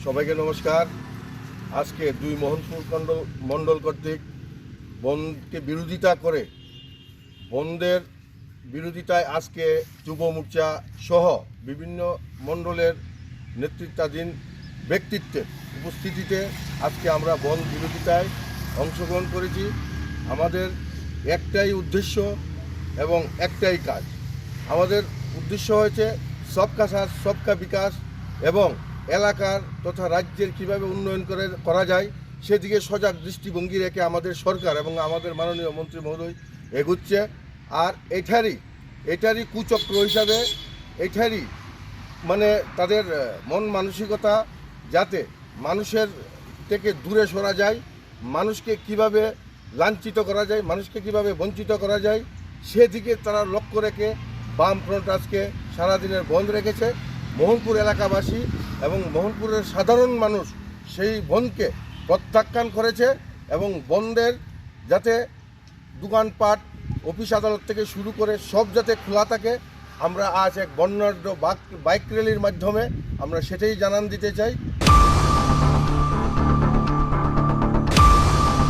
সবাইকে নমস্কার। আজকে দুই মোহনপুর মণ্ডল কর্তৃক বনকে বিরোধিতা করে বনদের বিরোধিতায় আজকে যুব মোর্চা সহ বিভিন্ন মণ্ডলের নেতৃত্বাধীন ব্যক্তিত্বের উপস্থিতিতে আজকে আমরা বন বিরোধিতায় অংশগ্রহণ করেছি। আমাদের একটাই উদ্দেশ্য এবং একটাই কাজ। আমাদের উদ্দেশ্য হয়েছে সবকা সাথ সবকা বিকাশ এবং এলাকার তথা রাজ্যের কীভাবে উন্নয়ন করা যায় সেদিকে সজাগ দৃষ্টিভঙ্গি রেখে আমাদের সরকার এবং আমাদের মাননীয় মন্ত্রী মহোদয় এগুচ্ছে। আর এটারই কুচক্র হিসাবে এটারই তাদের মন মানসিকতা যাতে মানুষের থেকে দূরে সরা যায়, মানুষকে কিভাবে লাঞ্ছিত করা যায়, মানুষকে কিভাবে বঞ্চিত করা যায় সেদিকে তারা লক্ষ্য রেখে বামফ্রন্ট আজকে সারাদিনের বন্ধ রেখেছে। মোহনপুর এলাকাবাসী এবং মোহনপুরের সাধারণ মানুষ সেই বনকে প্রত্যাখ্যান করেছে এবং বন্ধের যাতে দোকানপাট অফিস আদালত থেকে শুরু করে সব যাতে খোলা থাকে, আমরা আজ এক বর্ণাঢ্য বাইক র্যালির মাধ্যমে আমরা সেটাই জানান দিতে চাই।